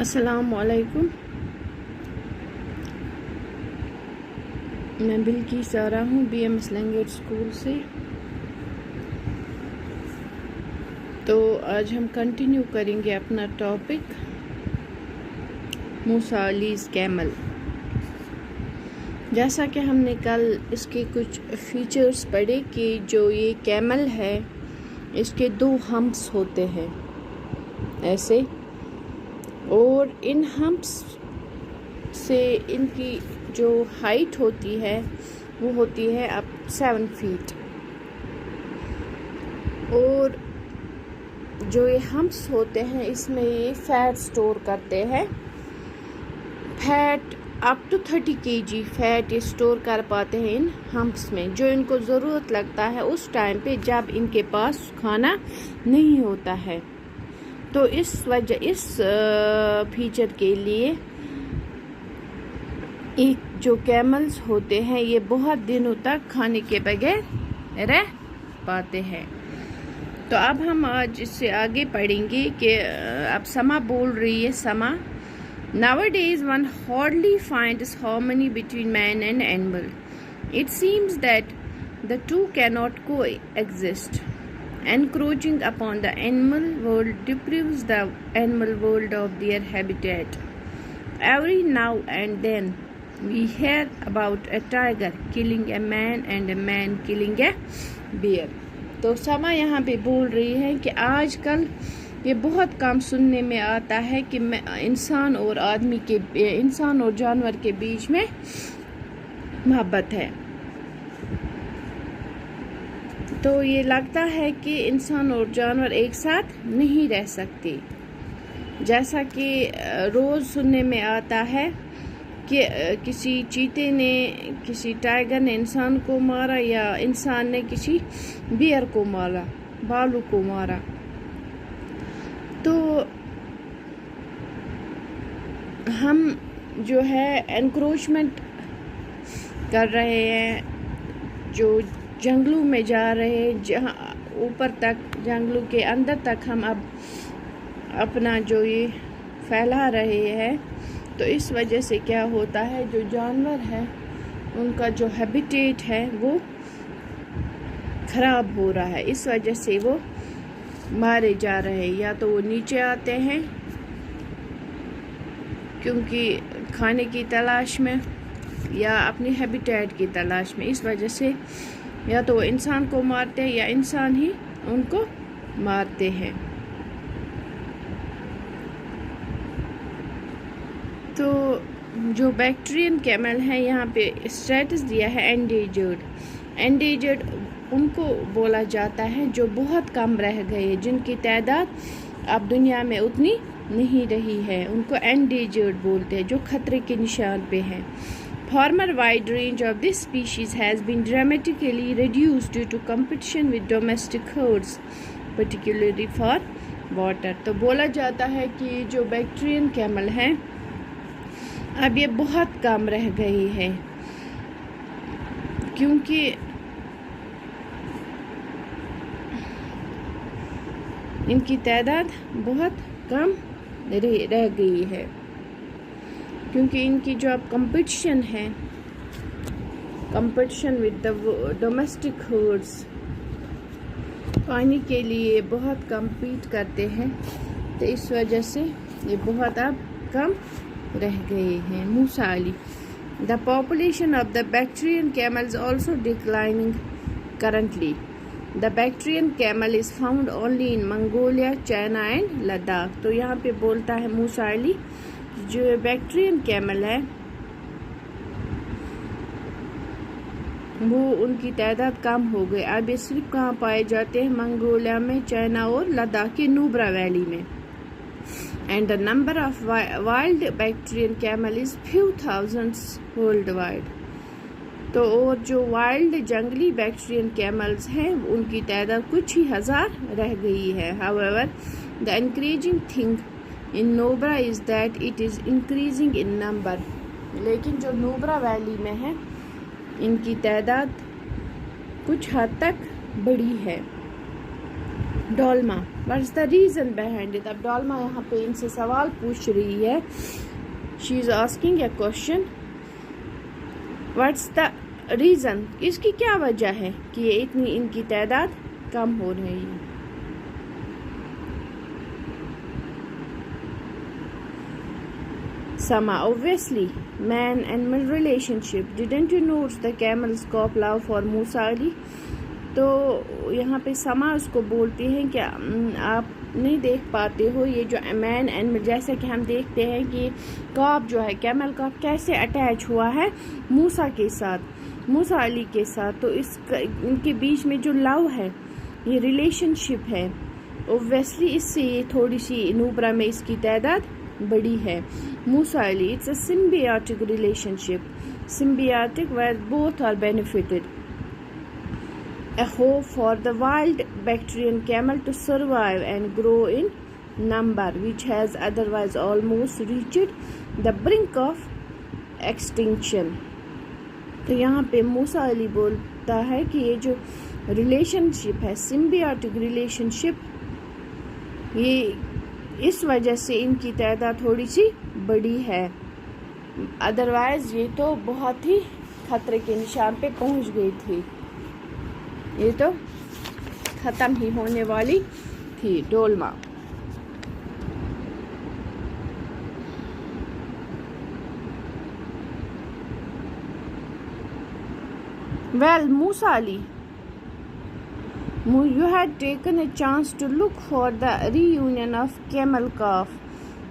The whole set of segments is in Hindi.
अस्सलामुअलैकुम। मैं बिल्किस आ रहा हूँ BMS लैंग्वेज स्कूल से। तो आज हम कंटिन्यू करेंगे अपना टॉपिक मूसा अलीज़ कैमल। जैसा कि हमने कल इसके कुछ फीचर्स पढ़े कि जो ये कैमल है इसके 2 हम्प्स होते हैं ऐसे, और इन हम्प्स से इनकी जो हाइट होती है वो होती है अब 7 फीट। और जो ये हम्प्स होते हैं इसमें ये फैट स्टोर करते हैं। Fat up to 30 kg fat ये स्टोर कर पाते हैं इन हम्प्स में, जो इनको ज़रूरत लगता है उस टाइम पे जब इनके पास खाना नहीं होता है। तो इस फीचर के लिए एक जो कैमल्स होते हैं ये बहुत दिनों तक खाने के बगैर रह पाते हैं। तो अब हम आज इससे आगे पढ़ेंगे कि अब समा बोल रही है। समा, nowadays one hardly finds harmony between man and animal. It seems that the two cannot coexist. Encroaching upon the animal world deprives the animal world of their habitat. Every now and then we hear about a tiger killing a man and a man killing a bear. तो समा यहाँ पे बोल रही है कि आजकल ये बहुत कम सुनने में आता है कि इंसान और जानवर के बीच में मोहब्बत है। तो ये लगता है कि इंसान और जानवर एक साथ नहीं रह सकते। जैसा कि रोज़ सुनने में आता है कि किसी चीते ने, किसी टाइगर ने इंसान को मारा, या इंसान ने किसी बियर को मारा, भालू को मारा। तो हम जो है एनक्रोचमेंट कर रहे हैं, जो जंगलों में जा रहे हैं, जहाँ ऊपर तक जंगलों के अंदर तक हम अब अपना जो ये फैला रहे हैं। तो इस वजह से क्या होता है, जो जानवर है उनका जो हैबिटेट है वो ख़राब हो रहा है। इस वजह से वो मारे जा रहे हैं, या तो वो नीचे आते हैं क्योंकि खाने की तलाश में या अपनी हैबिटेट की तलाश में। इस वजह से या तो वो इंसान को मारते हैं या इंसान ही उनको मारते हैं। तो जो बैक्टीरियन कैमल है यहाँ पे स्टेटस दिया है एंडेजर्ड उनको बोला जाता है जो बहुत कम रह गए, जिनकी तादाद अब दुनिया में उतनी नहीं रही है, उनको एंडेजर्ड बोलते हैं, जो खतरे के निशान पे हैं। Former wide range of this species has been dramatically reduced due to competition with domestic herds, particularly for water. तो बोला जाता है कि जो बैक्टीरियन कैमल हैं अब ये बहुत कम रह गई है, क्योंकि इनकी तादाद बहुत कम रह गई है, क्योंकि इनकी जो अब कंपटीशन है, competition with the domestic hertz, पानी के लिए बहुत कम्पीट करते हैं। तो इस वजह से ये बहुत अब कम रह गए हैं। Musa Ali, the population of the Bactrian camels also declining currently. The Bactrian camel is found only in Mongolia, China and Ladakh. तो यहाँ पे बोलता है मूसा अली, जो बैक्टीरियन कैमल है वो उनकी तादाद कम हो गई। अब ये सिर्फ कहाँ पाए जाते हैं, मंगोलिया में, चाइना और लद्दाख के नुब्रा वैली में। And the number of wild Bactrian camel is few thousands world wide. तो और जो वाइल्ड जंगली बैक्टीरियन कैमल्स हैं उनकी तादाद कुछ ही हज़ार रह गई है। However the encouraging thing in Nubra is that it is increasing in number. लेकिन जो नोब्रा वैली में है इनकी तादाद कुछ हद तक बढ़ी है। Dolma, what is the reason behind it. अब डोलमा यहाँ पे इनसे सवाल पूछ रही है, she is asking a question, what's the reason, इसकी क्या वजह है कि ये इतनी इनकी तादाद कम हो रही है। Sama, obviously, man-animal relationship. Didn't you notice the camel's cop love for Musa Ali? तो यहाँ पे समा उसको बोलती हैं कि आप नहीं देख पाते हो ये जो मैन एनिमल, जैसे कि हम देखते हैं कि कॉप जो है, कैमल कॉप कैसे अटैच हुआ है मूसा के साथ, मूसा अली के साथ। तो इनके बीच में जो लव है, ये रिलेशनशिप है, ओब्वियसली इससे ये थोड़ी सी नूबरा में इसकी तादाद बड़ी है। Musa Ali, it's a symbiotic relationship, symbiotic where both are benefited, a hope for the wild Bactrian camel to survive and grow in number, which has otherwise almost reached the brink of extinction। तो यहाँ पे मूसा अली बोलता है कि ये जो रिलेशनशिप है, symbiotic relationship, ये इस वजह से इनकी तादाद थोड़ी सी बड़ी है, अदरवाइज ये तो बहुत ही खतरे के निशान पे पहुंच गई थी, ये तो ख़त्म ही होने वाली थी Dolma. Well, Musa Ali, you had taken a chance to look for the reunion of camel calf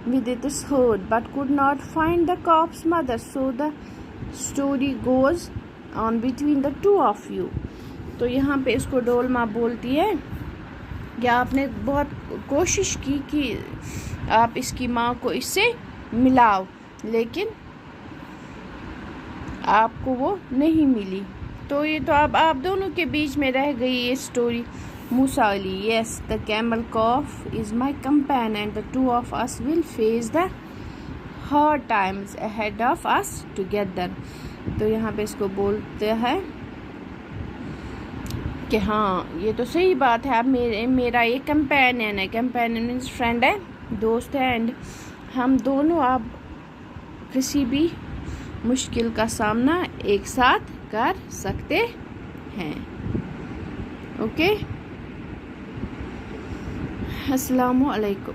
with its herd, but could not find the calf's mother. So the story goes on between the two of you। तो यहाँ पे इसको डोलमा बोलती है कि आपने बहुत कोशिश की कि आप इसकी माँ को इससे मिलाओ, लेकिन आपको वो नहीं मिली। तो ये तो अब आप दोनों के बीच में रह गई ये story. Musa Ali, yes, the camel calf is my companion and the two of us will face the hard times ahead of us together. तो यहाँ पे इसको बोलते हैं कि हाँ ये तो सही बात है, अब मेरा ये कंपेनियन है, कंपेनियन मीन्स फ्रेंड है, दोस्त है, एंड हम दोनों अब किसी भी मुश्किल का सामना एक साथ कर सकते हैं। ओके, अस्सलामु अलैकुम।